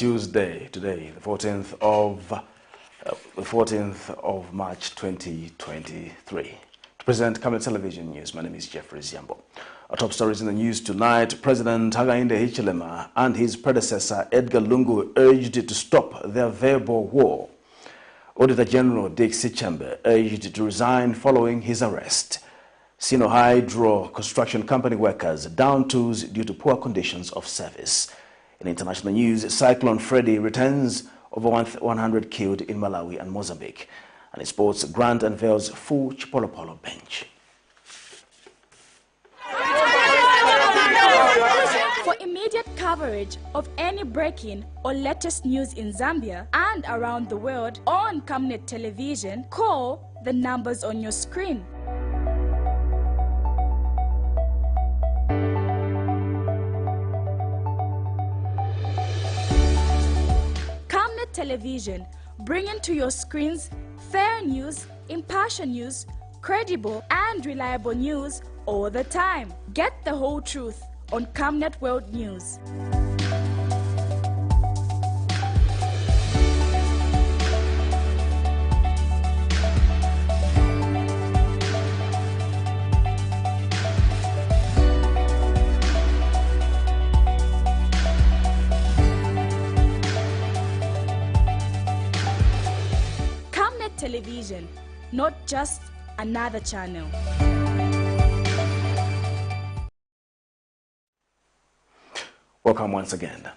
Tuesday, today, the 14th of March 2023. To present Camnet Television News, my name is Jeffrey Ziambo. Our top stories in the news tonight: President Hakainde Hichilema and his predecessor Edgar Lungu urged to stop their verbal war. Auditor General SICHEMBE urged to resign following his arrest. SINO Hydro construction company workers down tools due to poor conditions of service. In international news, Cyclone FREDDY returns, over 100 killed in Malawi and Mozambique. And in sports, Grant unveils full CHIPOLOPOLO bench. For immediate coverage of any breaking or latest news in Zambia and around the world on Camnet Television, call the numbers on your screen. Camnet Television, bringing to your screens fair news, impartial news, credible and reliable news all the time. Get the whole truth on Camnet World News. Camnet Television, not just another channel. Welcome once again.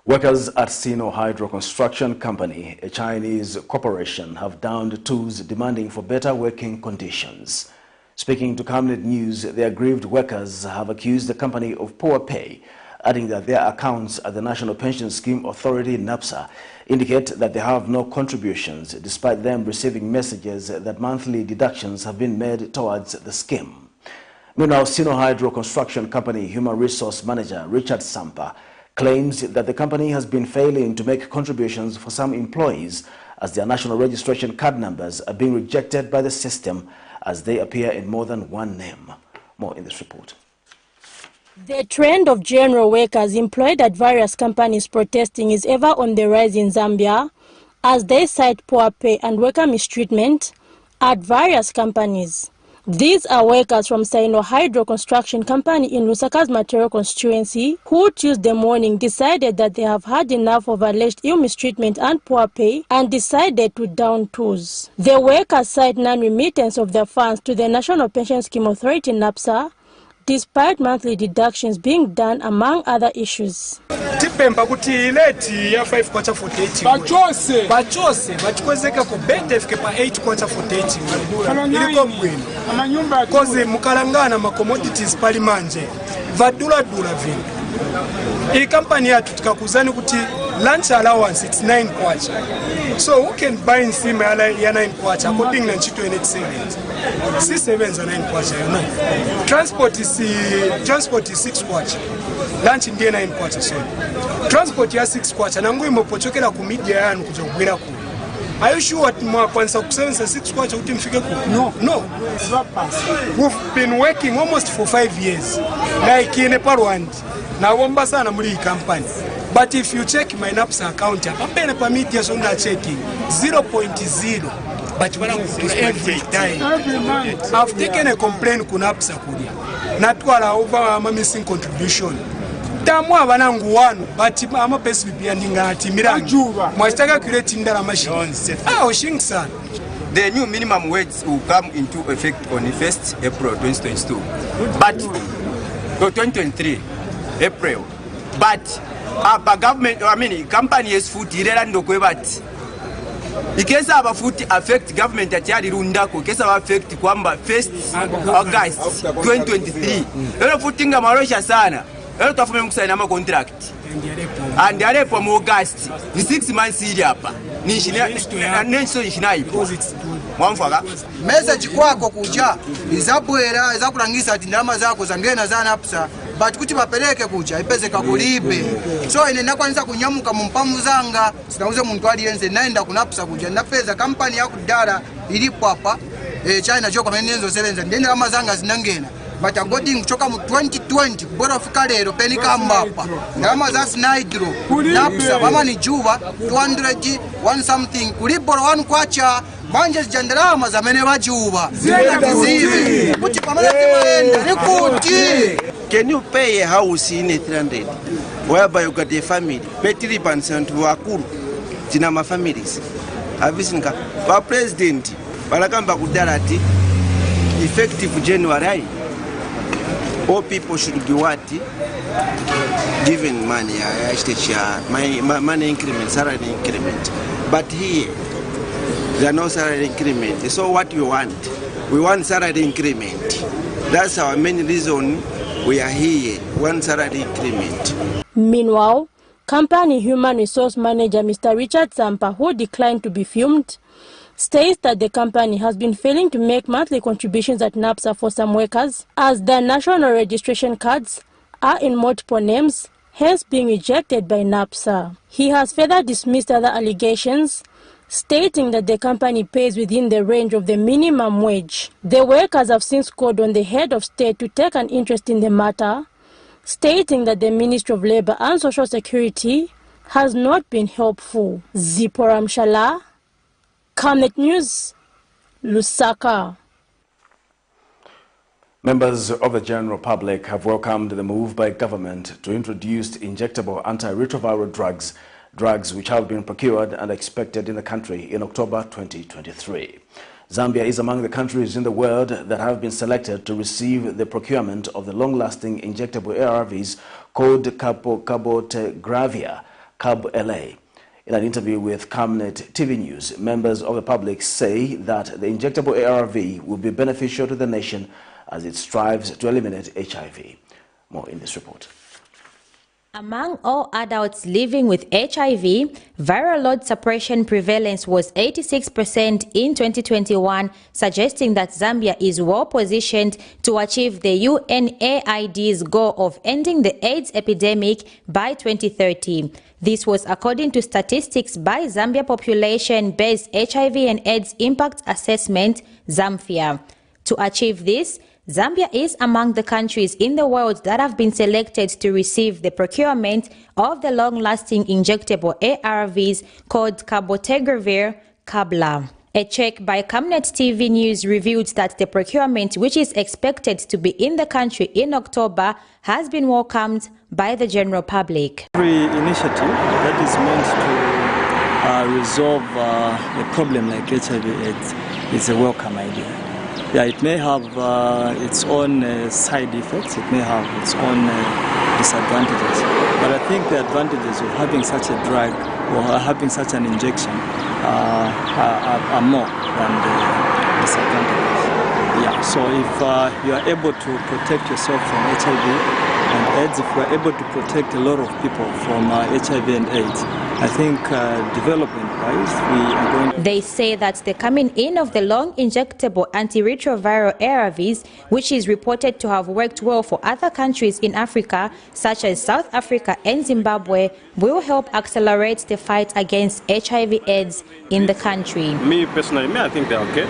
Workers at SINO Hydro Construction Company, a Chinese corporation, have downed tools demanding for better working conditions. Speaking to Camnet News, the aggrieved workers have accused the company of poor pay, adding that their accounts at the National Pension Scheme Authority (NAPSA) indicate that they have no contributions, despite them receiving messages that monthly deductions have been made towards the scheme. Meanwhile, SINO Hydro Construction Company Human Resource Manager Richard Sampa claims that the company has been failing to make contributions for some employees as their national registration card numbers are being rejected by the system as they appear in more than one name. More in this report. The trend of general workers employed at various companies protesting is ever on the rise in Zambia as they cite poor pay and worker mistreatment at various companies. These are workers from SINO Hydro Construction Company in Lusaka's material constituency who Tuesday morning decided that they have had enough of alleged ill mistreatment and poor pay and decided to down tools. The workers cite non-remittance of their funds to the National Pension Scheme Authority (NAPSA), despite monthly deductions being done, among other issues. Tipemba kuti leti ya 5 kwacha 48 bachose bachikozeka ku bende fike pa 8 kwacha 48 iliko bwino amanyumba kozi mukalangana ma commodities pali manje vadula vino i company yatu tikakuzani kuti lunch allowance it's 9 kwacha, so who can buy nsima ya 9 kwacha according na ntchito ene 7 za 9 kwacha yo. Transport is 6 kwacha, lunch ndiye 9 kwacha, so transport ya 6 kwacha nangu imopochokera ku media yanu kujogwera ku. Are you sure what mwakwanisa kusevenza 6 kwacha kuti mfike ku? No. We've been working almost for 5 years like in a parwand na womba sana muri company. But if you check my NAPSA account, apapene pa media so na checking 0.0, but every time. I've taken a complaint ku NAPSA kulia. Natwala over my missing contribution. Tamu abanangu wanu, but ama pesi bia ndinga atimiranga. Mwachitaka create ndala machine. Oshingsan. The new minimum wage will come into effect on the 1st April 2022. But 2023 April. But government, company is food irelando kwebati. Ikesa abafuti affect government atiari rundako, ikesa affect kwamba 1st August 2023. Ero futinga marosha sana. Ero tafume mkusaina ma contract. And arepo mu August. Ni 6 months ili hapa. Ni ishina mwamfaga. Message kwako kuja izabwera izakulangisa ati ndalama zako zangena za NAPSA but kuti bapeleke kuja ipeze kakulibe. So ine nakwanisa kunyamuka mu mpamu zanga sinauze muntu aliyenze naenda ku NAPSA kuja ndapeza company ya kudala ilipo hapa China choko menenzo sebenza ndende kama zanga zinangena but according kuchoka mu 2020 kubora fika lero penika mapa ndalama za SINO napsa mama ni juba 200 one something kulibora wanu kwacha manje zjandarama zamene bajuba zibe kuti pamene timaenda nikuti. Can you pay a house in a 300 whereby you got a family 30% wakuru tina ma families avisinga ba president balakamba kudala ati effective January all people should be what given money money increment, salary increment, but here there are no salary increment. So what we want salary increment. That's our main reason we are here, one salary increment. Meanwhile, company human resource manager Mr. Richard Zampa, who declined to be filmed, states that the company has been failing to make monthly contributions at NAPSA for some workers, as their national registration cards are in multiple names, hence being rejected by NAPSA. He has further dismissed other allegations, stating that the company pays within the range of the minimum wage. The workers have since called on the head of state to take an interest in the matter, stating that the Ministry of Labour and Social Security has not been helpful. Zipporah Mshala, Camnet News, Lusaka. Members of the general public have welcomed the move by government to introduce injectable antiretroviral drugs which have been procured and expected in the country in October 2023. Zambia is among the countries in the world that have been selected to receive the procurement of the long-lasting injectable ARVs called cabotegravir, CAB-LA. In an interview with Camnet TV News, members of the public say that the injectable ARV will be beneficial to the nation as it strives to eliminate HIV. More in this report. Among all adults living with HIV, viral load suppression prevalence was 86% in 2021, suggesting that Zambia is well positioned to achieve the UNAID's goal of ending the AIDS epidemic by 2030. This was according to statistics by Zambia Population-Based HIV and AIDS Impact Assessment, ZAMFIA. To achieve this, Zambia is among the countries in the world that have been selected to receive the procurement of the long-lasting injectable ARVs called cabotegravir, CAB-LA. A check by Camnet TV News revealed that the procurement, which is expected to be in the country in October, has been welcomed by the general public. Every initiative that is meant to resolve a problem like HIV/AIDS is a welcome idea. Yeah, it may have its own side effects, it may have its own disadvantages, but I think the advantages of having such a drug or having such an injection are more than the disadvantages. Yeah, so if you are able to protect yourself from HIV and AIDS, if you are able to protect a lot of people from HIV and AIDS, I think development-wise, we are going to... They say that the coming in of the long injectable antiretroviral ARVs, which is reported to have worked well for other countries in Africa, such as South Africa and Zimbabwe, will help accelerate the fight against HIV/AIDS in the country. Me personally, I think they're okay.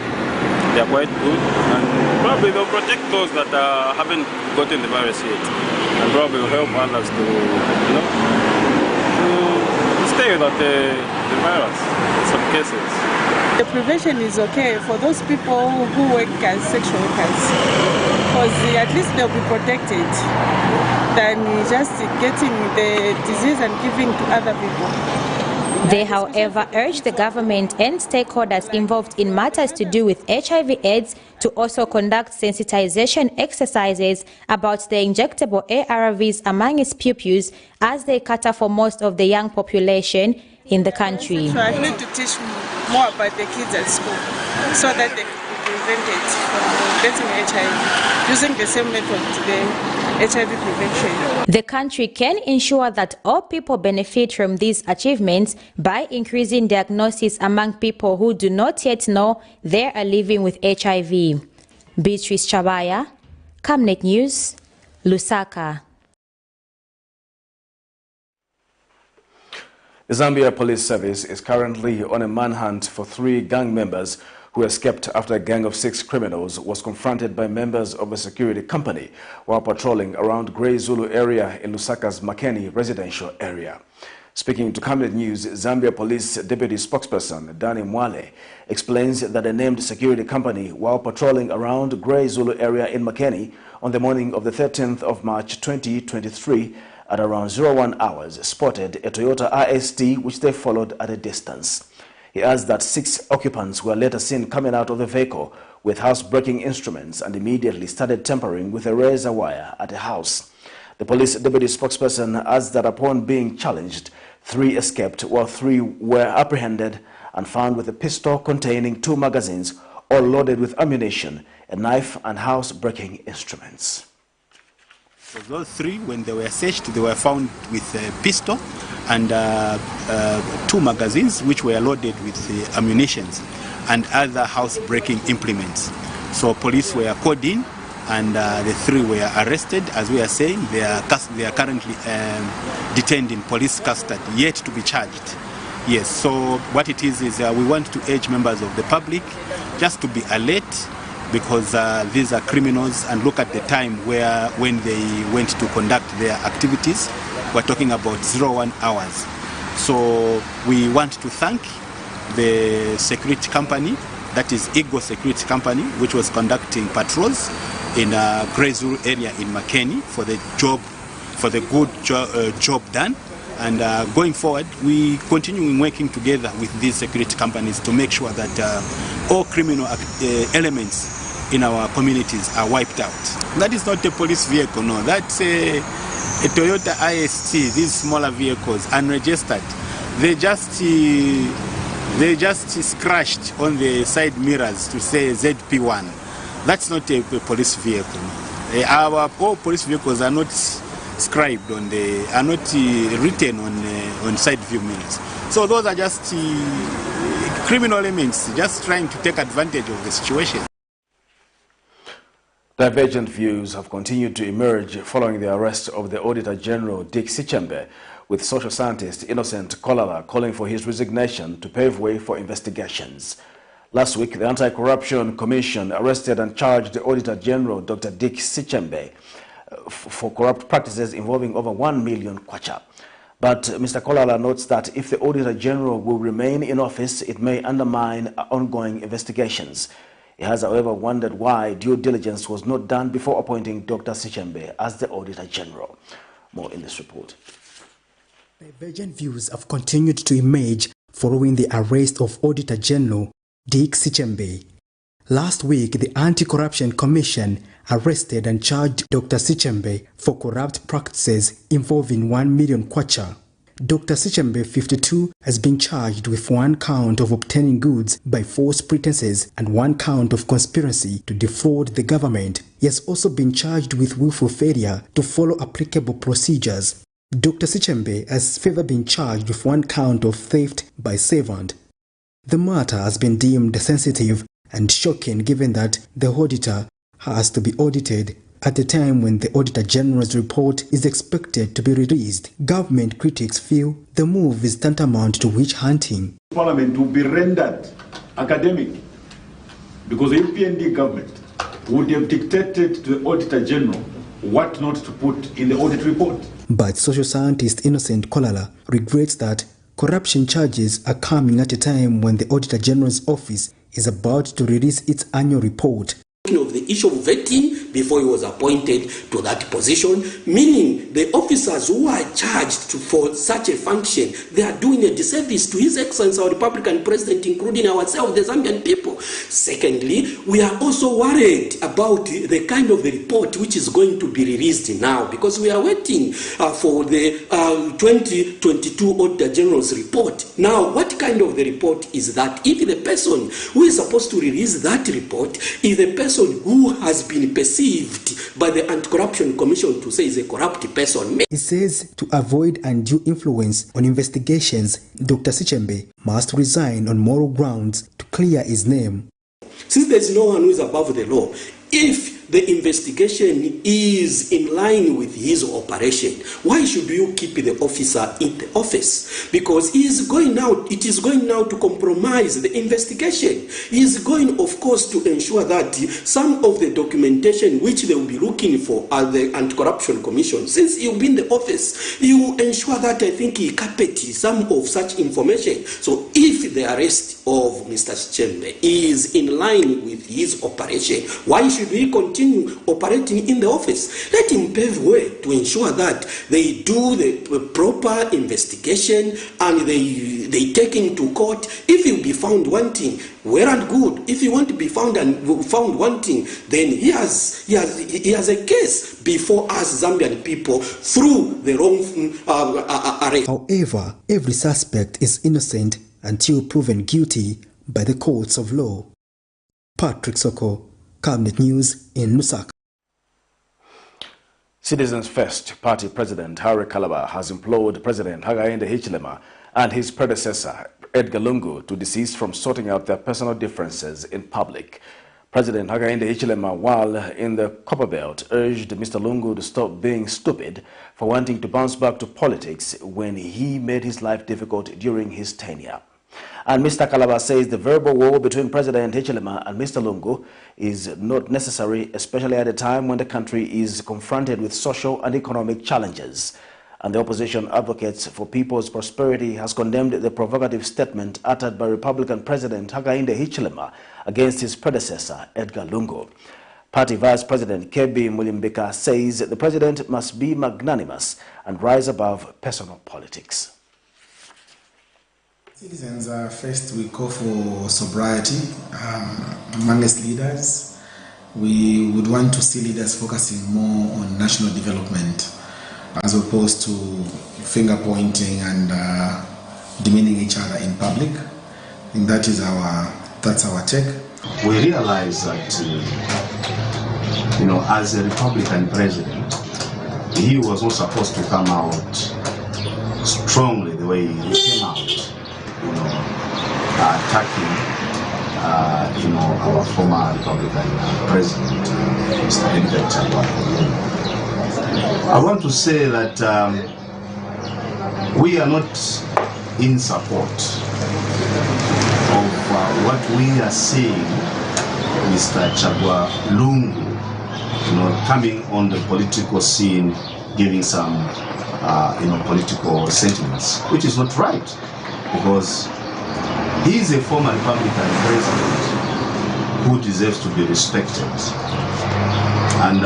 They're quite good, and probably they'll protect those that haven't gotten the virus yet, and probably will help others to, to stay without the virus in some cases. The prevention is okay for those people who work as sexual workers, because at least they'll be protected than just getting the disease and giving to other people. They, however, urge the government and stakeholders involved in matters to do with HIV/AIDS to also conduct sensitization exercises about the injectable ARVs among its pupils, as they cater for most of the young population in the country. So I need to teach more about the kids at school so that they can be prevented from getting HIV, using the same method to the HIV prevention. The country can ensure that all people benefit from these achievements by increasing diagnosis among people who do not yet know they are living with HIV. Beatrice Chabaya, Camnet News, Lusaka. The Zambia Police Service is currently on a manhunt for 3 gang members who escaped after a gang of 6 criminals was confronted by members of a security company while patrolling around Grey Zulu area in Lusaka's Makeni residential area. Speaking to Camnet News, Zambia Police Deputy Spokesperson Danny Mwale explains that a named security company, while patrolling around Grey Zulu area in Makeni on the morning of the 13th of March 2023 at around 01 hours, spotted a Toyota IST which they followed at a distance. He adds that 6 occupants were later seen coming out of the vehicle with house-breaking instruments and immediately started tampering with a razor wire at a house. The police deputy spokesperson adds that upon being challenged, 3 escaped while 3 were apprehended and found with a pistol containing 2 magazines, all loaded with ammunition, a knife and house-breaking instruments. So those 3, when they were searched, they were found with a pistol and 2 magazines which were loaded with ammunition and other house-breaking implements. So police were called in and the 3 were arrested. As we are saying, they are currently detained in police custody, yet to be charged. Yes, so what it is we want to urge members of the public just to be alert, because these are criminals, and look at the time when they went to conduct their activities. We're talking about 01 hours. So we want to thank the security company, that is EDGAR Security Company, which was conducting patrols in Grey Zulu area in Makeni for the good job done. And going forward, we continue working together with these security companies to make sure that all criminal elements in our communities are wiped out. That is not a police vehicle, no. That's a Toyota IST, these smaller vehicles, unregistered. They just scratched on the side mirrors to say ZP1. That's not a police vehicle. Our all police vehicles are not scribed on are not written on side view mirrors. So those are just criminal elements just trying to take advantage of the situation. Divergent views have continued to emerge following the arrest of the Auditor General Dick SICHEMBE, with social scientist Innocent Kolala calling for his resignation to pave way for investigations. Last week, the Anti-Corruption Commission arrested and charged the Auditor General Dr. Dick SICHEMBE for corrupt practices involving over 1 million kwacha. But Mr. Kolala notes that if the Auditor General will remain in office, it may undermine ongoing investigations. He has, however, wondered why due diligence was not done before appointing Dr. SICHEMBE as the Auditor General. More in this report. Divergent views have continued to emerge following the arrest of Auditor General Dick SICHEMBE. Last week, the Anti-Corruption Commission arrested and charged Dr. SICHEMBE for corrupt practices involving 1 million kwacha. Dr. SICHEMBE, 52, has been charged with 1 count of obtaining goods by false pretenses and 1 count of conspiracy to defraud the government. He has also been charged with willful failure to follow applicable procedures. Dr. SICHEMBE has further been charged with 1 count of theft by servant. The matter has been deemed sensitive and shocking given that the auditor has to be audited at a time when the Auditor General's report is expected to be released. Government critics feel the move is tantamount to witch hunting. Parliament will be rendered academic because the UPND government would have dictated to the Auditor General what not to put in the audit report. But social scientist Innocent Kolala regrets that corruption charges are coming at a time when the Auditor General's office is about to release its annual report. Of the issue of vetting before he was appointed to that position, meaning the officers who are charged for such a function, they are doing a disservice to His Excellency our Republican President, including ourselves, the Zambian people. Secondly, we are also worried about the kind of the report which is going to be released now, because we are waiting for the 2022 Auditor General's report. Now, what kind of the report is that? If the person who is supposed to release that report is the person who has been perceived by the Anti-Corruption Commission to say is a corrupt person. He says to avoid undue influence on investigations, Dr. SICHEMBE must resign on moral grounds to clear his name. Since there is no one who is above the law, if the investigation is in line with his operation, why should you keep the officer in the office? Because it is going now to compromise the investigation. He is going, of course, to ensure that some of the documentation which they will be looking for at the Anti-Corruption Commission, since you'll be in the office, you will ensure that I think he carpet some of such information. So if the arrest of Mr. SICHEMBE is in line with his operation, why should he continue operating in the office? Let him pave way to ensure that they do the proper investigation and they take him to court. If he will be found wanting, well and good. If he want to be found wanting, then he has a case before us Zambian people through the wrong arrest. However, every suspect is innocent until proven guilty by the courts of law. PREDECESSOR, Camnet News in Lusaka. Citizens First Party President Harry Kalaba has implored President Hakainde Hichilema and his predecessor EDGAR LUNGU to desist from sorting out their personal differences in public. President Hakainde Hichilema, while in the Copperbelt, urged Mr. LUNGU to stop being stupid for wanting to bounce back to politics when he made his life difficult during his tenure. And Mr. Kalaba says the verbal war between President Hichilema and Mr. LUNGU is not necessary, especially at a time when the country is confronted with social and economic challenges. And the opposition advocates for people's prosperity has condemned the provocative statement uttered by Republican President Hakainde Hichilema against his predecessor, EDGAR LUNGU. Party Vice President Kebi Mulimbika says the president must be magnanimous and rise above personal politics. Citizens first, we call for sobriety amongst leaders. We would want to see leaders focusing more on national development as opposed to finger pointing and demeaning each other in public. I think that's our take. We realize that as a Republican president, he was not supposed to come out strongly the way he came out, attacking our former Republican president, Mr. Edgar. I want to say that we are not in support of what we are seeing Mr. Chagwa Lungu, coming on the political scene, giving some, political sentiments, which is not right, because he is a former Republican president who deserves to be respected, and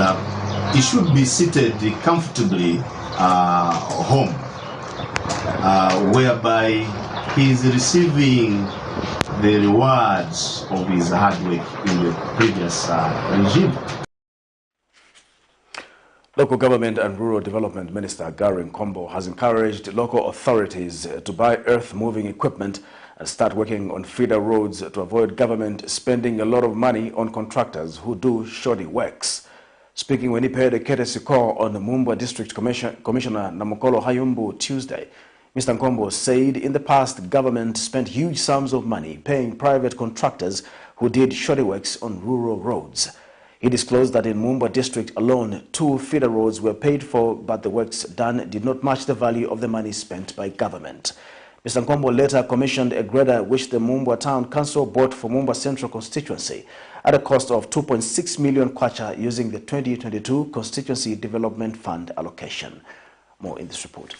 he should be seated comfortably home, whereby he is receiving the rewards of his hard work in the previous regime. Local Government and Rural Development Minister Gary Nkombo has encouraged local authorities to buy earth-moving equipment and start working on feeder roads to avoid government spending a lot of money on contractors who do shoddy works. Speaking when he paid a courtesy call on the Mumbwa District Commissioner Namukolo Hayumbu Tuesday, Mr. Nkombo said in the past government spent huge sums of money paying private contractors who did shoddy works on rural roads. He disclosed that in Mumbwa District alone, 2 feeder roads were paid for, but the works done did not match the value of the money spent by government. Mr. Nkombo later commissioned a grader which the Mumbwa Town Council bought for Mumbwa Central constituency at a cost of 2.6 million kwacha using the 2022 Constituency Development Fund allocation. More in this report.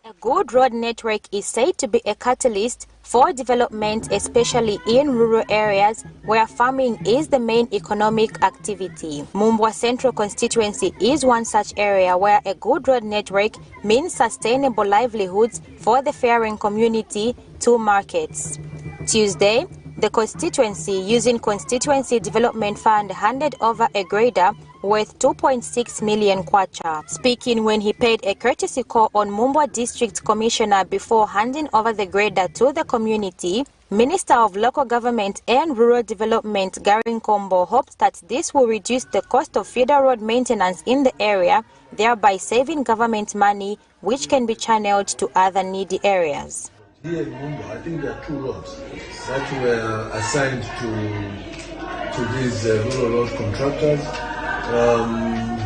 A good road network is said to be a catalyst for development, especially in rural areas where farming is the main economic activity. Mumbwa Central constituency is one such area where a good road network means sustainable livelihoods for the faring community to markets. Tuesday, the constituency, using Constituency Development Fund, handed over a grader worth 2.6 million kwacha. Speaking when he paid a courtesy call on Mumbwa District Commissioner before handing over the grader to the community, Minister of Local Government and Rural Development Gary Nkombo hopes that this will reduce the cost of feeder road maintenance in the area, thereby saving government money which can be channeled to other needy areas. Here in Mumbwa, I think there are 2 roads that were assigned to to these rural road contractors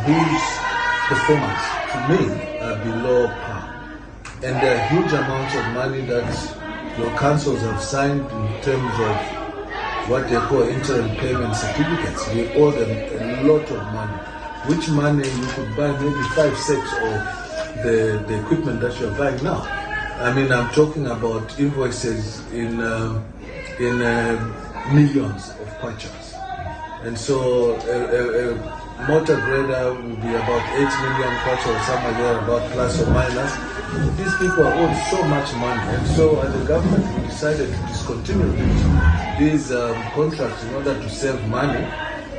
whose performance, to me, are below par. And there are huge amounts of money that your councils have signed in terms of what they call interim payment certificates. We owe them a lot of money, which money you could buy maybe 5 sets of the equipment that you're buying now. I mean, I'm talking about invoices in millions of kwachas. And so a motor grader will be about 8 million kwacha or somewhere there, about plus or minus. These people are owed so much money, and so as a government we decided to discontinue these contracts in order to save money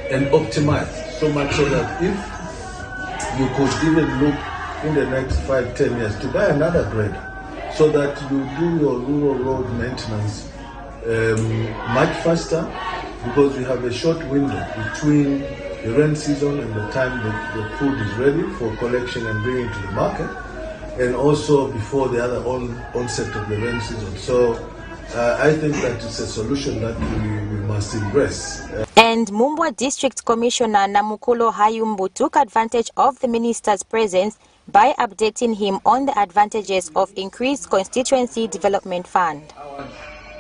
and optimize, so much so that if you could even look in the next 5-10 years to buy another grader, so that you do your rural road maintenance much faster, because we have a short window between the rain season and the time that the food is ready for collection and bringing to the market, and also before the other onset of the rain season. So I think that it's a solution that we must embrace. And Mumbwa District Commissioner Namukulo Hayumbu took advantage of the minister's presence by updating him on the advantages of increased constituency development fund.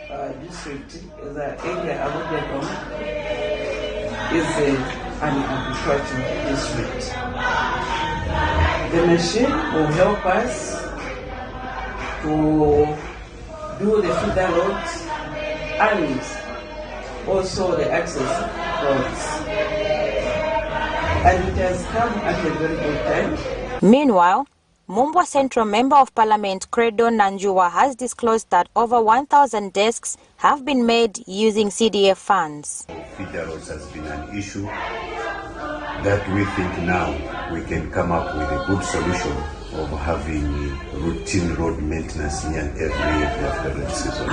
Our district is an area is an agricultural district. The machine will help us to do the feeder roads and also the access roads. And it has come at a very good time. Meanwhile, Mumbwa Central Member of Parliament Credo Nanjua has disclosed that over 1,000 desks have been made using CDF funds. Feeder roads has been an issue that we think now we can come up with a good solution of having routine road maintenance near every after rain season.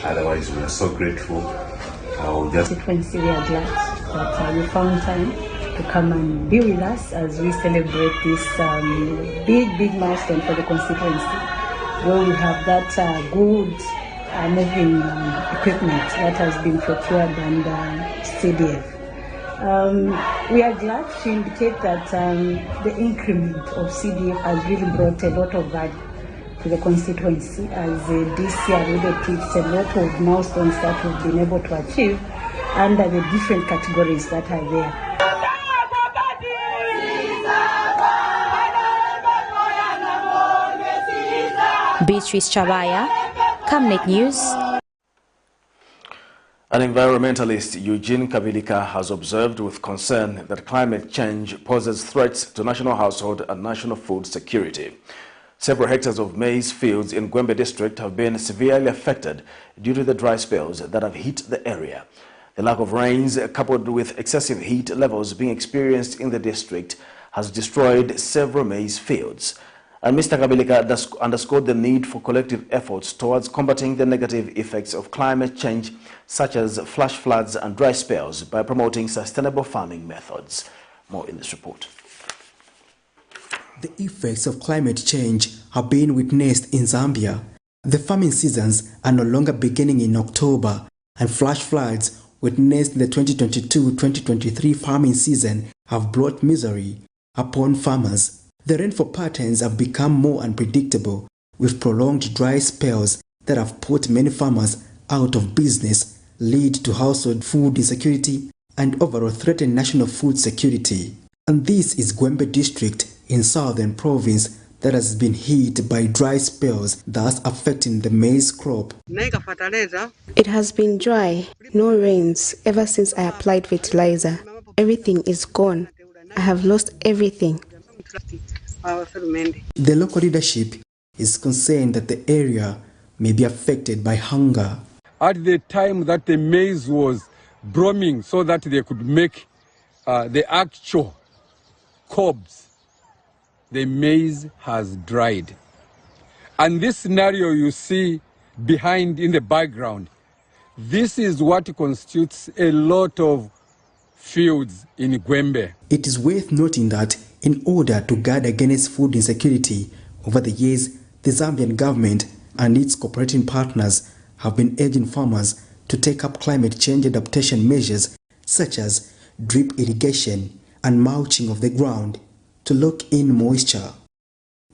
Otherwise, we are so grateful. We are glad that you found time to come and be with us as we celebrate this big milestone for the constituency, where we have that good moving equipment that has been procured under CDF. We are glad to indicate that the increment of CDF has really brought a lot of value to the constituency, as this year really depicts a lot of milestones that we've been able to achieve under the different categories that are there. Beatrice Chabaya, Camnet News. An environmentalist, Eugene Kabilika, has observed with concern that climate change poses threats to national household and national food security. Several hectares of maize fields in Gwembe district have been severely affected due to the dry spells that have hit the area. The lack of rains, coupled with excessive heat levels being experienced in the district, has destroyed several maize fields. And Mr. Kabilika underscored the need for collective efforts towards combating the negative effects of climate change, such as flash floods and dry spells, by promoting sustainable farming methods. More in this report. The effects of climate change have been witnessed in Zambia. The farming seasons are no longer beginning in October, and flash floods witnessed in the 2022-2023 farming season have brought misery upon farmers. The rainfall patterns have become more unpredictable, with prolonged dry spells that have put many farmers out of business, lead to household food insecurity, and overall threaten national food security. And this is Gwembe district in southern province that has been hit by dry spells, thus affecting the maize crop. It has been dry, no rains, ever since I applied fertilizer. Everything is gone. I have lost everything. The local leadership is concerned that the area may be affected by hunger. At the time that the maize was blooming so that they could make the actual cobs, the maize has dried. And this scenario you see behind in the background, this is what constitutes a lot of fields in Gwembe. It is worth noting that in order to guard against food insecurity, over the years, the Zambian government and its cooperating partners have been urging farmers to take up climate change adaptation measures such as drip irrigation and mulching of the ground to lock in moisture.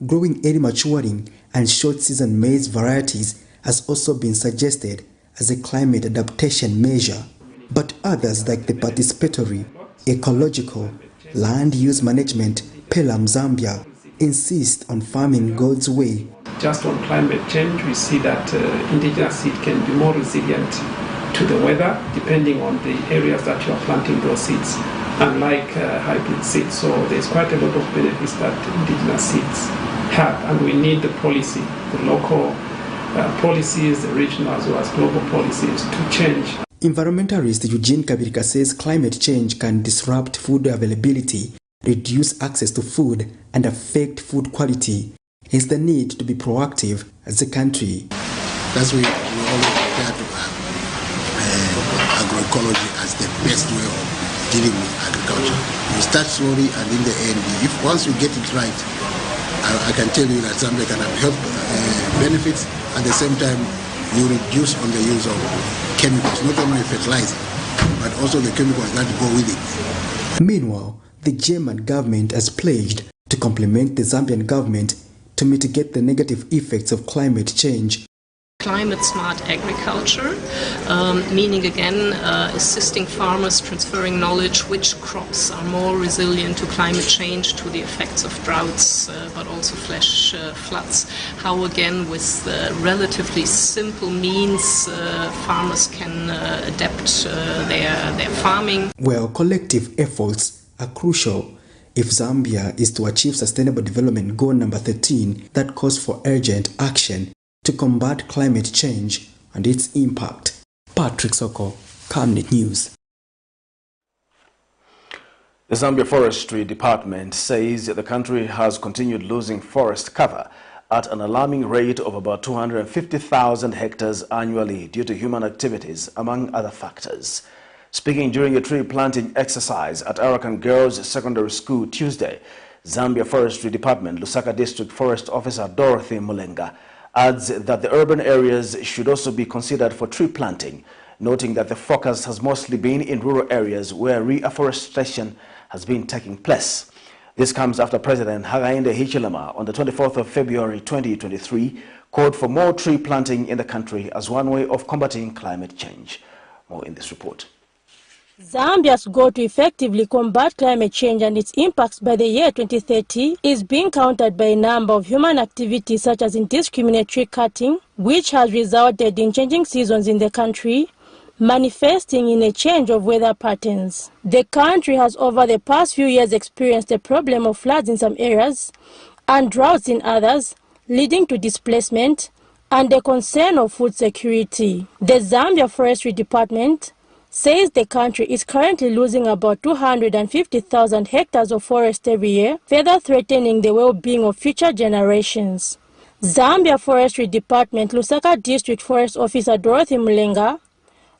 Growing early maturing and short-season maize varieties has also been suggested as a climate adaptation measure, but others like the participatory, ecological, land use management PELAM Zambia insist on farming God's way. Just on climate change, we see that indigenous seed can be more resilient to the weather depending on the areas that you are planting those seeds, unlike hybrid seeds. So there's quite a lot of benefits that indigenous seeds have, and we need the policy, the local policies, the regional as well as global policies to change. Environmentalist Eugene Kabirika says climate change can disrupt food availability, reduce access to food, and affect food quality. Hence the need to be proactive as a country. That's why we always prepare to have agroecology as the best way of dealing with agriculture. You start slowly, and in the end, if once you get it right, I can tell you that Zambia can have health benefits. At the same time, you reduce on the use of chemicals, not only fertilizer, but also the chemicals that go with it. Meanwhile, the German government has pledged to complement the Zambian government to mitigate the negative effects of climate change. Climate smart agriculture, meaning again assisting farmers transferring knowledge which crops are more resilient to climate change, to the effects of droughts, but also flash floods. How again with relatively simple means farmers can adapt their farming. Well, collective efforts are crucial if Zambia is to achieve Sustainable Development Goal number 13 that calls for urgent action to combat climate change and its impact. Patrick Soko, Camnet News. The Zambia Forestry Department says the country has continued losing forest cover at an alarming rate of about 250,000 hectares annually due to human activities, among other factors. Speaking during a tree planting exercise at Arakan Girls Secondary School Tuesday, Zambia Forestry Department Lusaka District Forest Officer Dorothy Mulenga adds that the urban areas should also be considered for tree planting, noting that the focus has mostly been in rural areas where reforestation has been taking place. This comes after President Hakainde Hichilema on the 24th of February 2023 called for more tree planting in the country as one way of combating climate change. More in this report. Zambia's goal to effectively combat climate change and its impacts by the year 2030 is being countered by a number of human activities such as indiscriminate tree cutting, which has resulted in changing seasons in the country, manifesting in a change of weather patterns. The country has over the past few years experienced a problem of floods in some areas and droughts in others, leading to displacement and a concern of food security. The Zambia Forestry Department says the country is currently losing about 250,000 hectares of forest every year, further threatening the well-being of future generations. Zambia Forestry Department Lusaka District Forest Officer Dorothy Mulenga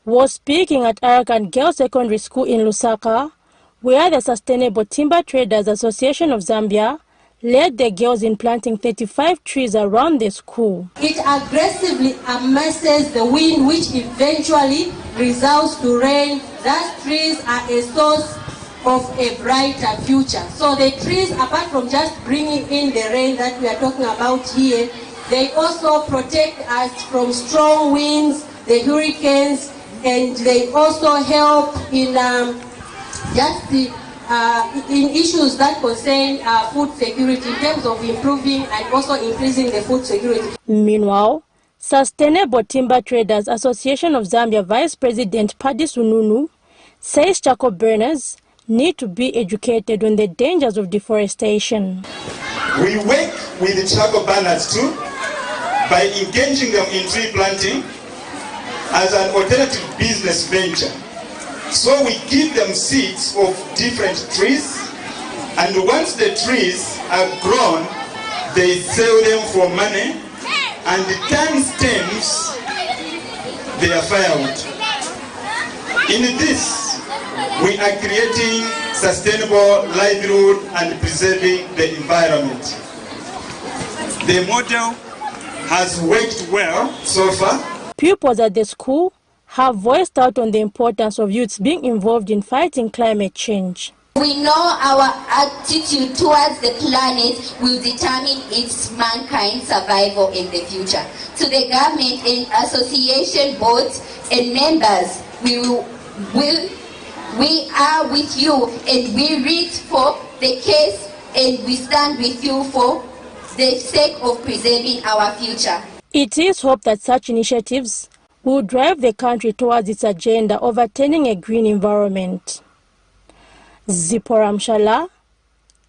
was speaking at Arakan Girls Secondary School in Lusaka, where the Sustainable Timber Traders Association of Zambia led the girls in planting 35 trees around the school. It aggressively amasses the wind, which eventually results to rain. Thus, trees are a source of a brighter future. So the trees, apart from just bringing in the rain that we are talking about here, they also protect us from strong winds, the hurricanes, and they also help in in issues that concern food security in terms of improving and also increasing the food security. Meanwhile, Sustainable Timber Traders Association of Zambia Vice President Paddy Sununu says charcoal burners need to be educated on the dangers of deforestation. We work with the charcoal burners too by engaging them in tree planting as an alternative business venture. So we give them seeds of different trees, and once the trees are grown, they sell them for money and turn stems their firewood. In this, we are creating sustainable livelihood and preserving the environment. The model has worked well so far. Pupils at the school have voiced out on the importance of youths being involved in fighting climate change. We know our attitude towards the planet will determine its mankind's survival in the future. To the government and association boards and members, we are with you and we read for the case and we stand with you for the sake of preserving our future. It is hoped that such initiatives will drive the country towards its agenda of attaining a green environment. Zipporah Mshala,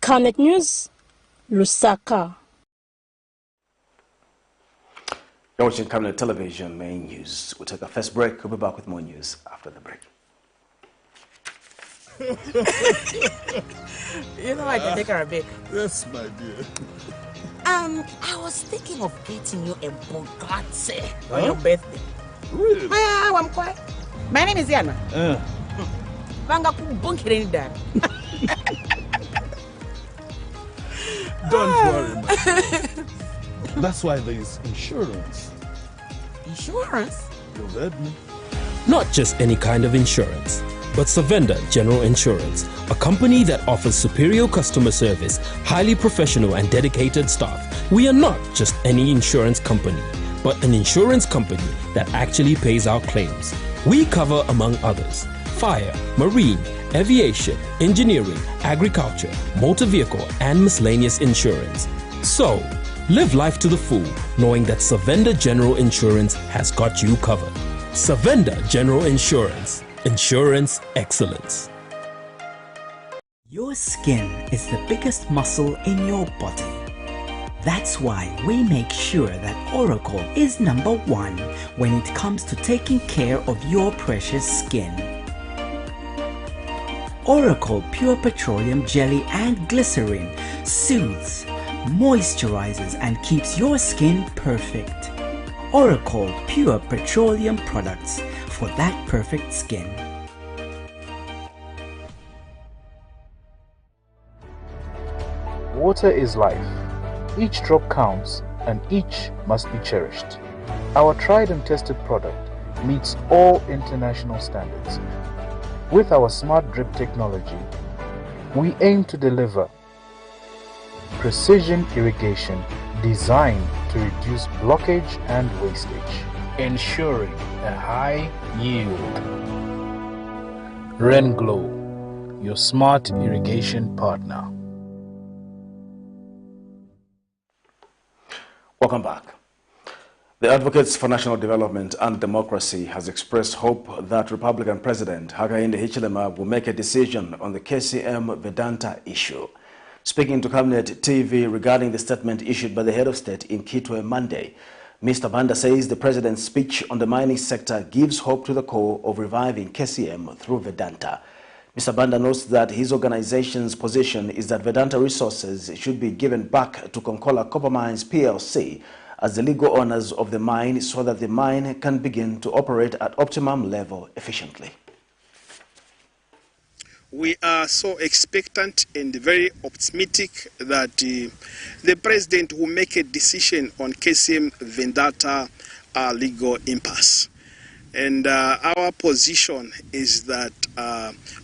Camnet News, Lusaka. You're watching Camnet Television Main News. We'll take our first break. We'll be back with more news after the break. You know I can take her a bit. Yes, my dear. I was thinking of getting you a Bugatti on your birthday. Really? I'm quiet. My name is Yana. Don't worry, my dear. That's why there is insurance. Insurance? You read me? Not just any kind of insurance, but Savenda General Insurance, a company that offers superior customer service, highly professional and dedicated staff. We are not just any insurance company, but an insurance company that actually pays our claims. We cover, among others, fire, marine, aviation, engineering, agriculture, motor vehicle, and miscellaneous insurance. So, live life to the full, knowing that Savenda General Insurance has got you covered. Savenda General Insurance. Insurance excellence. Your skin is the biggest muscle in your body. That's why we make sure that Oracle is #1 when it comes to taking care of your precious skin. Oracle Pure Petroleum Jelly and Glycerin soothes, moisturizes and keeps your skin perfect. Oracle Pure Petroleum products for that perfect skin. Water is life. Each drop counts and each must be cherished. Our tried and tested product meets all international standards. With our smart drip technology, we aim to deliver precision irrigation designed to reduce blockage and wastage, ensuring a high yield. RenGlow, your smart irrigation partner. Welcome back. The Advocates for National Development and Democracy has expressed hope that Republican President Hakainde Hichilema will make a decision on the KCM Vedanta issue. Speaking to Camnet TV regarding the statement issued by the head of state in Kitwe Monday, Mr. Banda says the president's speech on the mining sector gives hope to the core of reviving KCM through Vedanta. Mr. Banda notes that his organization's position is that Vedanta resources should be given back to Konkola Copper Mines PLC as the legal owners of the mine so that the mine can begin to operate at optimum level efficiently. We are so expectant and very optimistic that the president will make a decision on KCM Vedanta legal impasse. And our position is that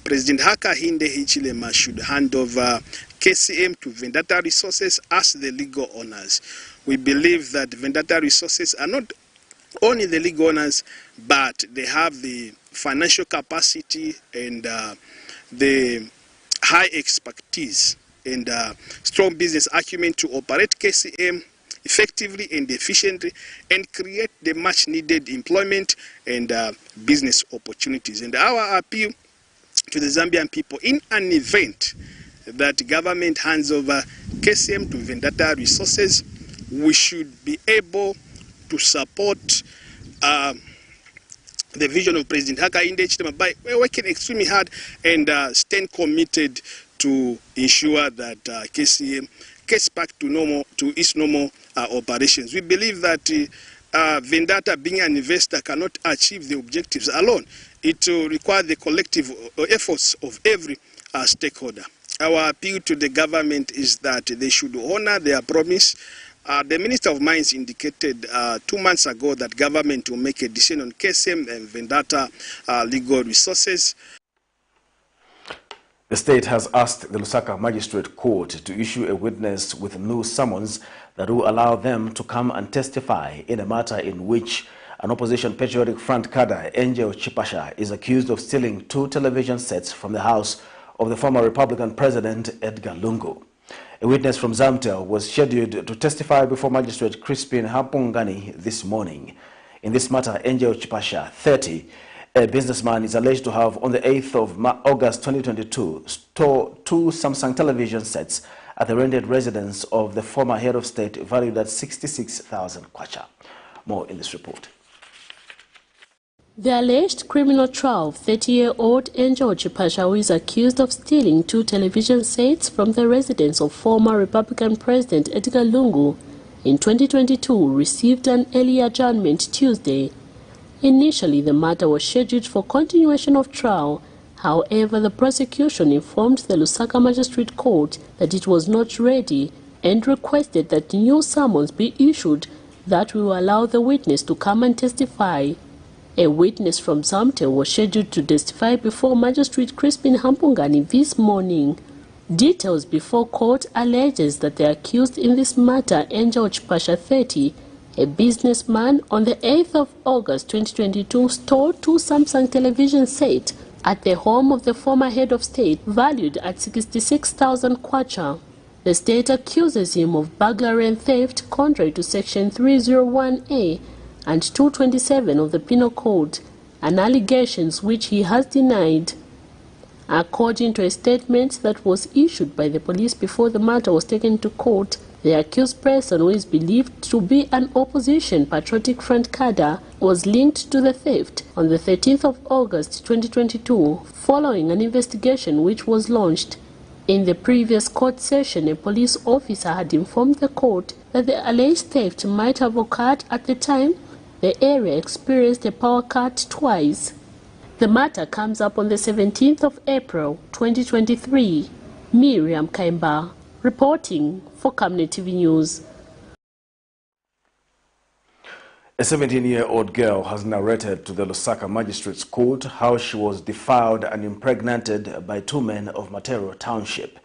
President Hakainde Hichilema should hand over KCM to Vedanta Resources as the legal owners. We believe that Vedanta Resources are not only the legal owners, but they have the financial capacity and the high expertise and strong business acumen to operate KCM effectively and efficiently and create the much needed employment and business opportunities. And our appeal to the Zambian people, in an event that government hands over KCM to Vedanta Resources, we should be able to support the vision of President Hakainde Hichilema by working extremely hard and stand committed to ensure that KCM gets back to its normal operations. We believe that Vedanta, being an investor, cannot achieve the objectives alone. It will require the collective efforts of every stakeholder. Our appeal to the government is that they should honor their promise The Minister of Mines indicated 2 months ago that government will make a decision on KSM and Vendetta legal resources. The state has asked the Lusaka Magistrate Court to issue a witness with new summons that will allow them to come and testify in a matter in which an opposition patriotic front cadre, Angel Chipasha, is accused of stealing 2 television sets from the house of the former Republican President Edgar Lungu. A witness from Zamtel was scheduled to testify before Magistrate Crispin Hampungani this morning. In this matter, Angel Chipasha, 30, a businessman, is alleged to have, on the 8th of August 2022, stored 2 Samsung television sets at the rented residence of the former head of state, valued at 66,000 kwacha. More in this report. The alleged criminal trial of 30-year-old Angel Chipasha, who is accused of stealing 2 television sets from the residence of former Republican President Edgar Lungu in 2022, received an early adjournment Tuesday. Initially, the matter was scheduled for continuation of trial. However, the prosecution informed the Lusaka Magistrate Court that it was not ready and requested that new summons be issued that will allow the witness to come and testify. A witness from Zamtel was scheduled to testify before Magistrate Crispin Hampungani this morning. Details before court alleges that the accused in this matter, Angel Chipasha, 30, a businessman, on the 8th of August 2022, stole 2 Samsung television sets at the home of the former head of state, valued at 66,000 kwacha. The state accuses him of burglary and theft contrary to Section 301A and 227 of the Penal Code, and allegations which he has denied. According to a statement that was issued by the police before the matter was taken to court, the accused person, who is believed to be an opposition patriotic front cadre, was linked to the theft on the 13th of August 2022, following an investigation which was launched. In the previous court session, a police officer had informed the court that the alleged theft might have occurred at the time the area experienced a power cut twice. The matter comes up on the 17th of April 2023. Miriam Kaimba reporting for Camnet TV News. A 17-year-old girl has narrated to the Lusaka Magistrates Court how she was defiled and impregnated by 2 men of Matero Township.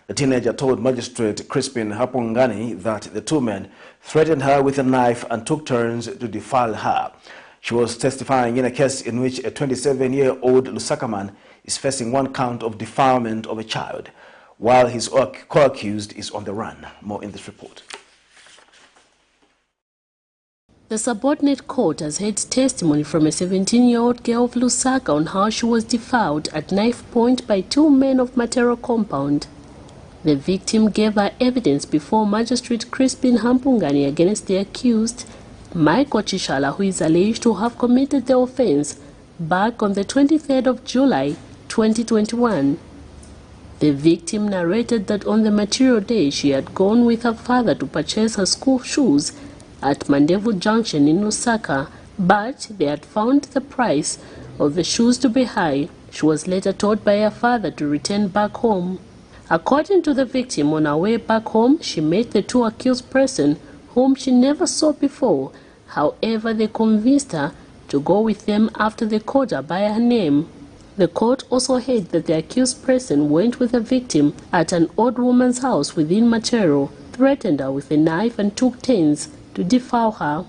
The teenager told Magistrate Crispin Hapungani that the 2 men threatened her with a knife and took turns to defile her. She was testifying in a case in which a 27-year-old Lusaka man is facing 1 count of defilement of a child, while his co-accused is on the run. More in this report. The subordinate court has heard testimony from a 17-year-old girl of Lusaka on how she was defiled at knife point by 2 men of Matero compound. The victim gave her evidence before Magistrate Crispin Hampungani against the accused, Michael Chishala, who is alleged to have committed the offense back on the 23rd of July 2021. The victim narrated that on the material day she had gone with her father to purchase her school shoes at Mandevu Junction in Lusaka, but they had found the price of the shoes to be high. She was later told by her father to return back home. According to the victim, on her way back home, she met the 2 accused persons whom she never saw before. However, they convinced her to go with them after they called her by her name. The court also heard that the accused person went with the victim at an old woman's house within Matero, threatened her with a knife and took turns to defile her.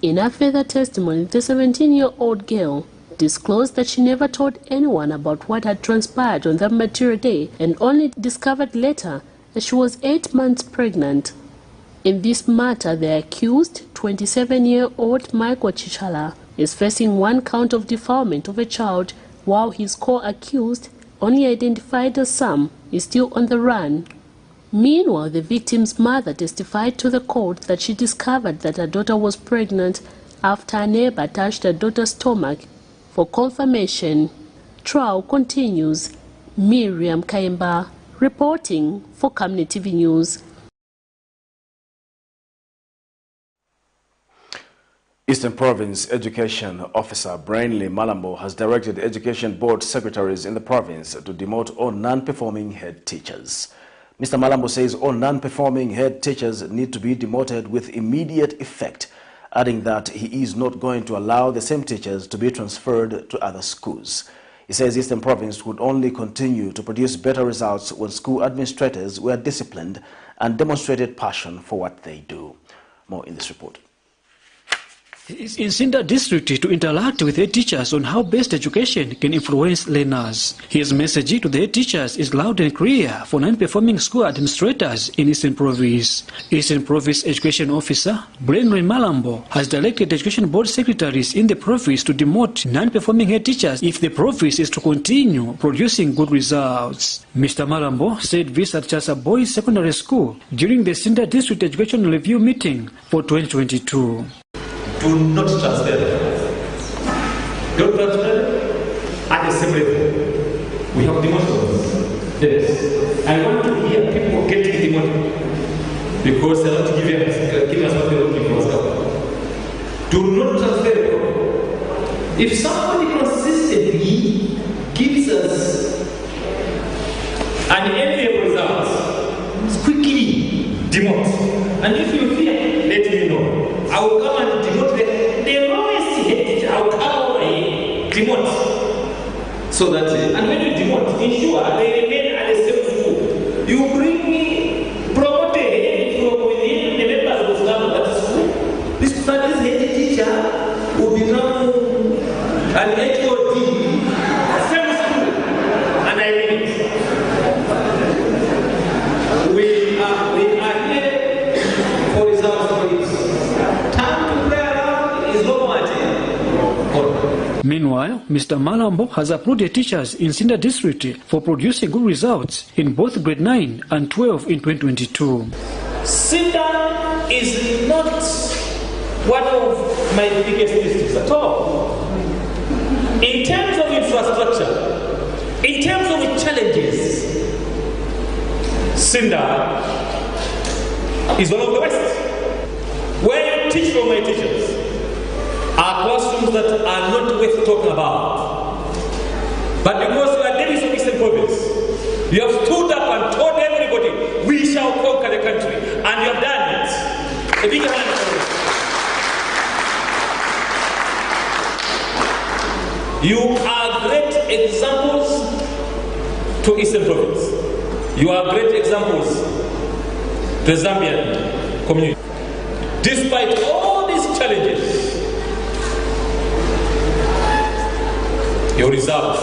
In her further testimony, the 17-year-old girl disclosed that she never told anyone about what had transpired on that material day and only discovered later that she was 8 months pregnant. In this matter, the accused, 27-year-old Michael Chichala, is facing 1 count of defilement of a child, while his co-accused, only identified as Sam, is still on the run. Meanwhile, the victim's mother testified to the court that she discovered that her daughter was pregnant after a neighbor touched her daughter's stomach. For confirmation, trial continues. Miriam Kaimba reporting for Camnet TV News. Eastern Province Education Officer Brainley Malambo has directed Education Board secretaries in the province to demote all non-performing head teachers. Mr. Malambo says all non-performing head teachers need to be demoted with immediate effect, adding that he is not going to allow the same teachers to be transferred to other schools. He says Eastern Province would only continue to produce better results when school administrators were disciplined and demonstrated passion for what they do. More in this report. He is in Sinda district to interact with head teachers on how best education can influence learners. His message to the head teachers is loud and clear for non-performing school administrators in Eastern Province. Eastern Province Education Officer Brendan Malambo has directed education board secretaries in the province to demote non-performing head teachers if the province is to continue producing good results. Mr. Malambo said this at Chasa Boys Secondary School during the Sinda District Education Review meeting for 2022. Do not transfer. Don't transfer at the same level. We have demonstrations. Yes. I want to hear people getting demoted because they want to give us what they're looking for. Do not transfer. If somebody consistently gives us an enviable result, quickly demote. And if you fear, let me know. I will come and demote the lowest head teacher. I will come over here, demote. So that, and when you demote, ensure they remain at the same school. You bring me, promote a head from within the members of staff of that school. This head teacher will become an HOD, same school, and I mean it. We are here for results for this. Meanwhile, Mr. Malambo has approved the teachers in Sinda district for producing good results in both grade 9 and 12 in 2022. Sinda is not one of my biggest districts at all. In terms of infrastructure, in terms of challenges, Sinda is one of the best. Where you teach from my teachers are classrooms that are not worth talking about. But because you are Davis of Eastern Province, you have stood up and told everybody, we shall conquer the country. And you have done it. A big hand for you. You are great examples to Eastern Province. You are great examples to the Zambian community. Despite all these challenges, your results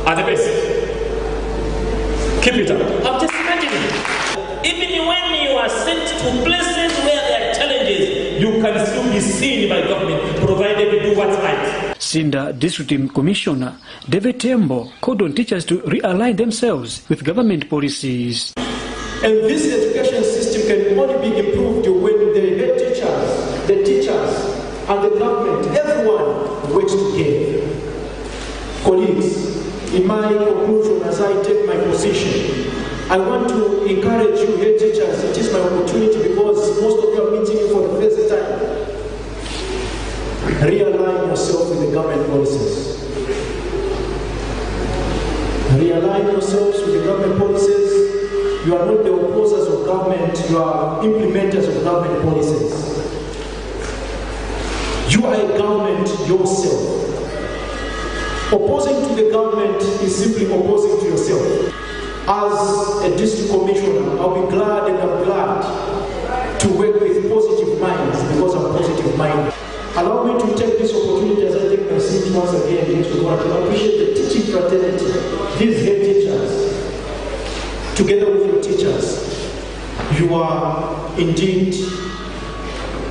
are the best. Keep it up. I'm just imagining. Even when you are sent to places where there are challenges, you can still be seen by government, provided you do what's right. Sinda District Commissioner David Tembo called on teachers to realign themselves with government policies. And this education system can only be improved when the head teachers, the teachers, and the government, everyone works together. Colleagues, in my conclusion, as I take my position, I want to encourage you head teachers. It is my opportunity because most of you are meeting me for the first time. Realign yourself with the government policies. Realign yourselves with the government policies. You are not the opposers of government, you are implementers of government policies. You are a government yourself. Opposing to the government is simply opposing to yourself. As a district commissioner, I'll be glad and I'm glad to work with positive minds because I'm positive minded. Allow me to take this opportunity as I take my seat once again to appreciate the teaching fraternity, these head teachers, together with your teachers. You are indeed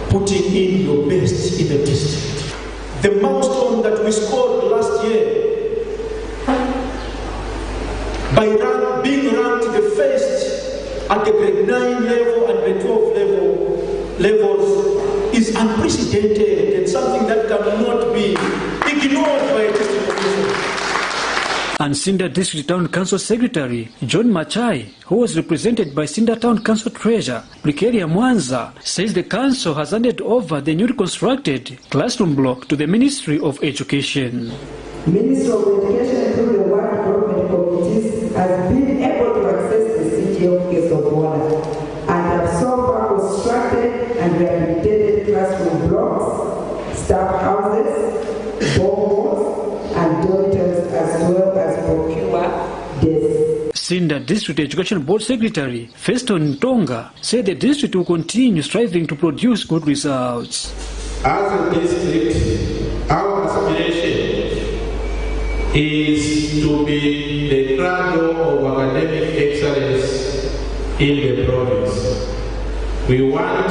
putting in your best in the district. The milestone that we scored last year by being ranked the first at the grade 9 level and grade 12 levels is unprecedented and something that cannot be ignored by a district commission. And Sinda District Town Council Secretary John Machai, who was represented by Sinda Town Council Treasurer Brikeria Mwanza, says the council has handed over the newly constructed classroom block to the Ministry of Education. Ministry of Education through the Work Development Committees has been able to access the city of of water, and have so far constructed and rehabilitated classroom blocks, staff houses, boreholes, and dormitories, as well as procure desks. Sinda District Education Board Secretary Feston Tonga said the district will continue striving to produce good results. As a district, our aspiration is to be the cradle of academic excellence in the province. We want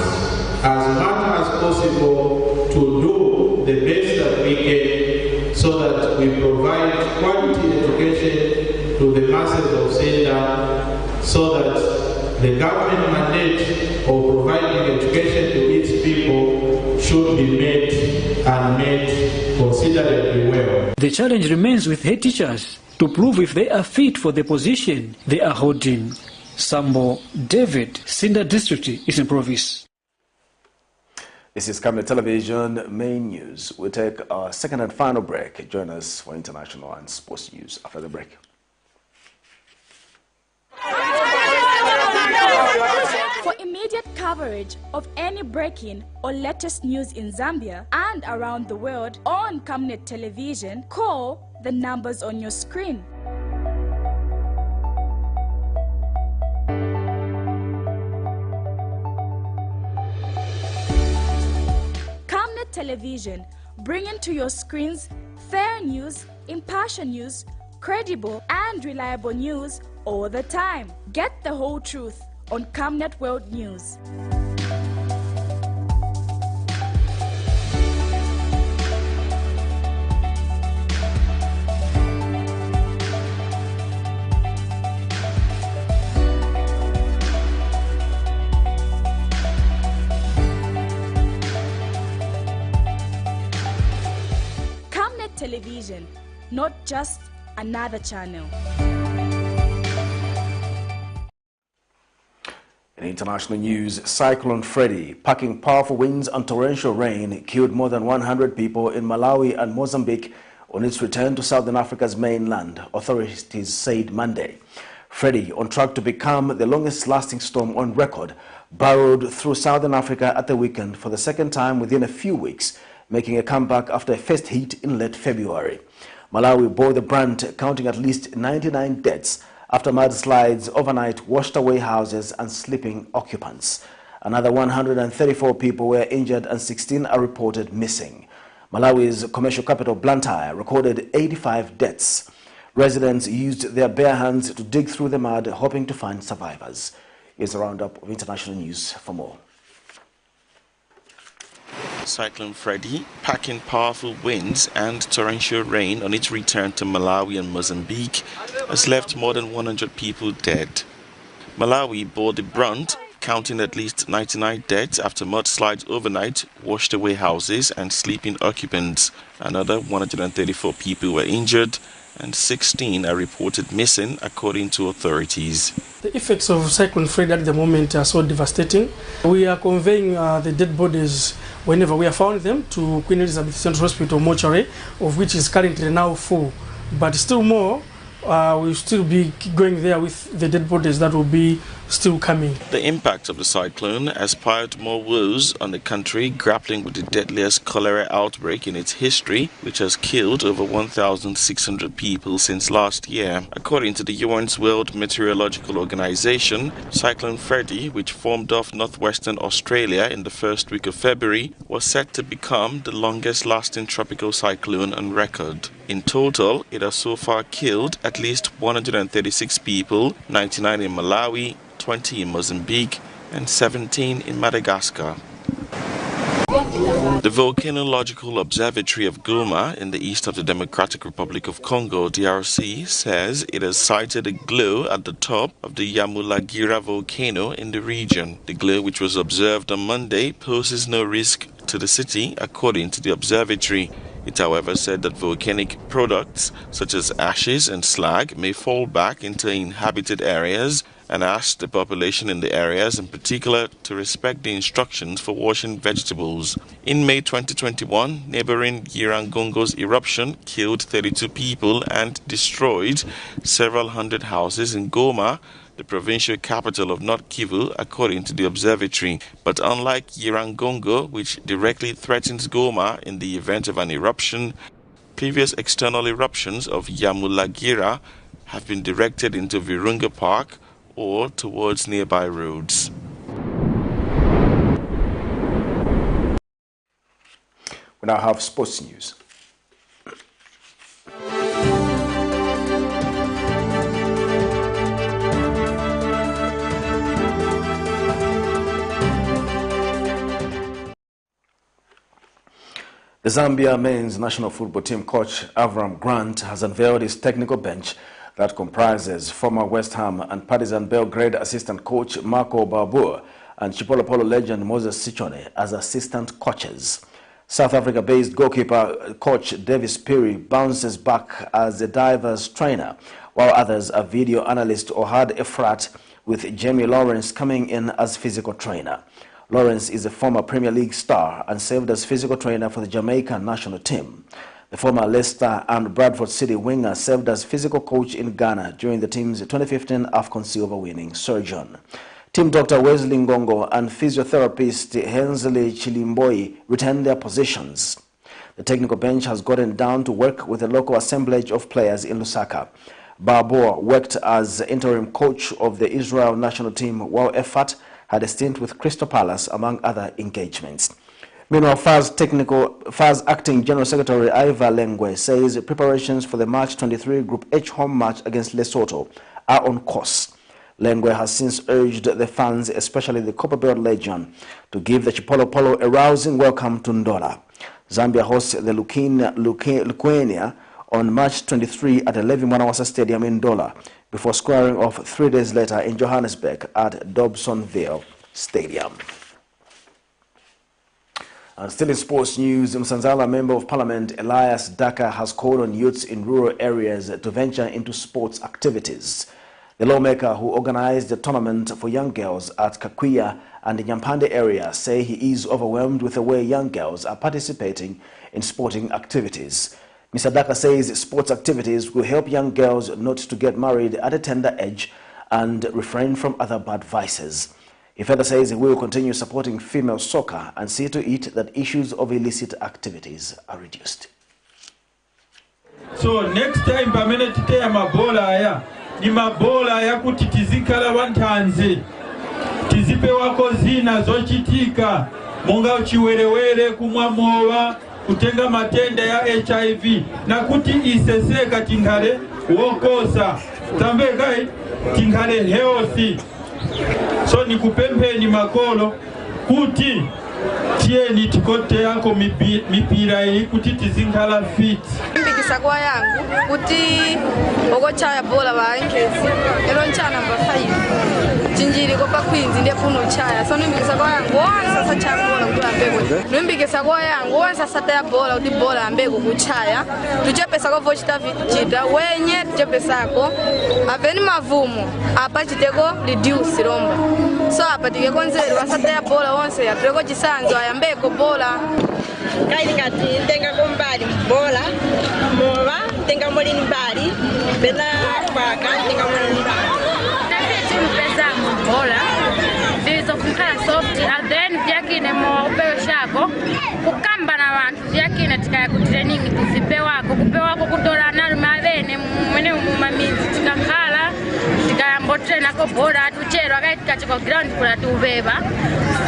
as much as possible to do the best that we can so that we provide quality education to the masses of Sinda, so that the government mandate of providing education to its people should be met and met considerably well. The challenge remains with head teachers to prove if they are fit for the position they are holding. Sambo David, Sinda District, Eastern Province. This is Camnet Television Main News. We'll take our second and final break. Join us for international and sports news after the break. For immediate coverage of any breaking or latest news in Zambia and around the world on Camnet Television, call the numbers on your screen. Camnet Television, bringing to your screens fair news, impartial news, credible and reliable news all the time. Get the whole truth on Camnet World News. Camnet Television, not just another channel. In international news, Cyclone Freddy, packing powerful winds and torrential rain, killed more than 100 people in Malawi and Mozambique on its return to Southern Africa's mainland, authorities said Monday. Freddy, on track to become the longest-lasting storm on record, burrowed through Southern Africa at the weekend for the second time within a few weeks, making a comeback after a first hit in late February. Malawi bore the brunt, counting at least 99 deaths, after mudslides overnight washed away houses and sleeping occupants. Another 134 people were injured and 16 are reported missing. Malawi's commercial capital, Blantyre, recorded 85 deaths. Residents used their bare hands to dig through the mud, hoping to find survivors. Here's a roundup of international news for more. Cyclone Freddy, packing powerful winds and torrential rain on its return to Malawi and Mozambique, has left more than 100 people dead. Malawi bore the brunt, counting at least 99 deaths after mudslides overnight washed away houses and sleeping occupants. Another 134 people were injured and 16 are reported missing, according to authorities. The effects of Cyclone Freddy at the moment are so devastating. We are conveying the dead bodies whenever we have found them to Queen Elizabeth Central Hospital mortuary, of which is currently now full. But still more, we'll still be going there with the dead bodies that will be still coming. The impact of the cyclone has piled more woes on the country, grappling with the deadliest cholera outbreak in its history, which has killed over 1,600 people since last year. According to the UN's World Meteorological Organization, Cyclone Freddy, which formed off northwestern Australia in the first week of February, was set to become the longest-lasting tropical cyclone on record. In total, it has so far killed at least 136 people, 99 in Malawi, 20 in Mozambique, and 17 in Madagascar. The Volcanological Observatory of Goma in the east of the Democratic Republic of Congo, DRC, says it has sighted a glow at the top of the Yamulagira volcano in the region. The glow, which was observed on Monday, poses no risk to the city, according to the observatory. It, however, said that volcanic products such as ashes and slag may fall back into inhabited areas and asked the population in the areas in particular to respect the instructions for washing vegetables. In May 2021, neighboring Yirangongo's eruption killed 32 people and destroyed several hundred houses in Goma, the provincial capital of North Kivu, according to the observatory. But unlike Yirangongo, which directly threatens Goma in the event of an eruption, previous external eruptions of Yamulagira have been directed into Virunga Park or towards nearby roads. We now have sports news. The Zambia men's national football team coach Avram Grant has unveiled his technical bench that comprises former West Ham and Partizan Belgrade assistant coach Marco Barbour and Chipolopolo legend Moses Sichone as assistant coaches. South Africa-based goalkeeper coach Davis Piri bounces back as a divers trainer, while others are video analyst Ohad Efrat, with Jamie Lawrence coming in as physical trainer. Lawrence is a former Premier League star and served as physical trainer for the Jamaican national team. The former Leicester and Bradford City winger served as physical coach in Ghana during the team's 2015 AFCON silver winning sojourn. Team Dr. Wesley Ngongo and physiotherapist Hensley Chilimboi retained their positions. The technical bench has gotten down to work with a local assemblage of players in Lusaka. Barbour worked as interim coach of the Israel national team, while Efat had a stint with Crystal Palace, among other engagements. Meanwhile, FAS Acting General Secretary Iva Lengwe says preparations for the March 23 Group H home match against Lesotho are on course. Lengwe has since urged the fans, especially the Copper Belt Legion, to give the Chipolopolo a rousing welcome to Ndola. Zambia hosts the Luquenia on March 23 at 11 Mwanawasa Stadium in Ndola, before squaring off 3 days later in Johannesburg at Dobsonville Stadium. And still in sports news, Msanzala Member of Parliament Elias Daka has called on youths in rural areas to venture into sports activities. The lawmaker, who organized the tournament for young girls at Kakuya and the Nyampande area, say he is overwhelmed with the way young girls are participating in sporting activities. Mr. Daka says sports activities will help young girls not to get married at a tender age and refrain from other bad vices. He further says he will continue supporting female soccer and see to it that issues of illicit activities are reduced. So next time pamene titeya mabola aya ni mabola aya kuti tizikala bantanze tizipewako zina zochitika monga uchiwerewere kumwa mowa kutenga matenda ya HIV na kuti iseseka tingale wokosa tambekai tingale healthy. So ni kupempeni makolo kuti tieni tikote yako mipira hii kuti tizingala fit. Mbikisa kwa yangu kuti ogochaya bola bankezi elo nchana number 5 chinjiri kopa Queens ndiye kuno chaya. So mbikisa kwa yangu sasa changola kuti ambego mbikisa kwa yangu sasa taya bola kuti bola ambego kuchaya tuchepesa ko vochita vijita wenye tuchepesa ko aveni mavumo apa chiteko reduce romba. So apa tike konzero sasa taya bola onse ya preko chisanzo ayambeko bola kaini ngati tenga kombali bola mowa tenga molini mbali bena kwa tenga molini mbali tafiti mpeza bola ndizo kukala soft and then yakine mo upewe shako kukamba na wantu yakine tikaya kutraining kuzipewako kupewako kutola na mavene mwene mumamizi tikakhala tikayambotrena ko bola tuchero akaitika chiko ground kula tuveva.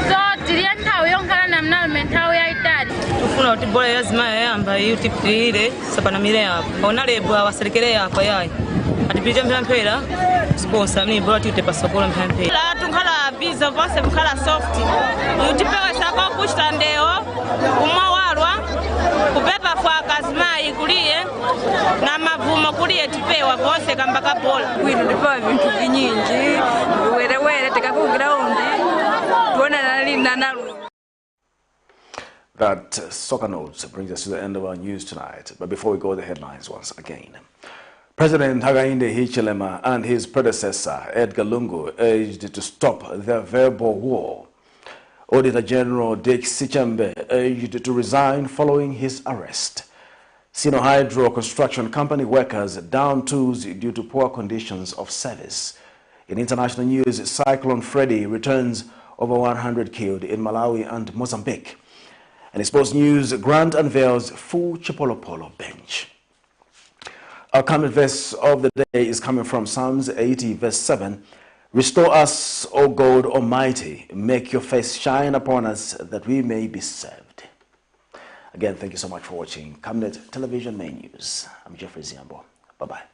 So tiriya nthawi yonkhala namnawe menthawi yaitali tufuna kuti bola lazima yayamba yutipire sapanamire apo onalebo awaserekere apo yayi atipite mpira sponsor ni bola tute pasokola mpira la tunkhala biza vose mkhala soft yutipewe sako kushita ndeo umawalwa kupepa kwa kazimai kuliye na mavumo kuliye tipewa vose kambaka bola kwino ndipewa vintu vinyinji werewere tikakugira undi tuona nalinda nalu. That soccer notes brings us to the end of our news tonight. But before we go, the headlines once again. President Hakainde Hichilema and his predecessor, Edgar Lungu, urged to stop their verbal war. Auditor General Dick Sichembe urged to resign following his arrest. SINO Hydro Construction Company workers down tools due to poor conditions of service. In international news, Cyclone FREDDY returns over 100 killed in Malawi and Mozambique. And in sports news, Grant unveils full CHIPOLOPOLO bench. Our Camnet verse of the day is coming from Psalms 80 verse 7. Restore us, O God Almighty, make your face shine upon us that we may be served. Again, thank you so much for watching Camnet Television Main News. I'm Jeffrey Ziambo. Bye-bye.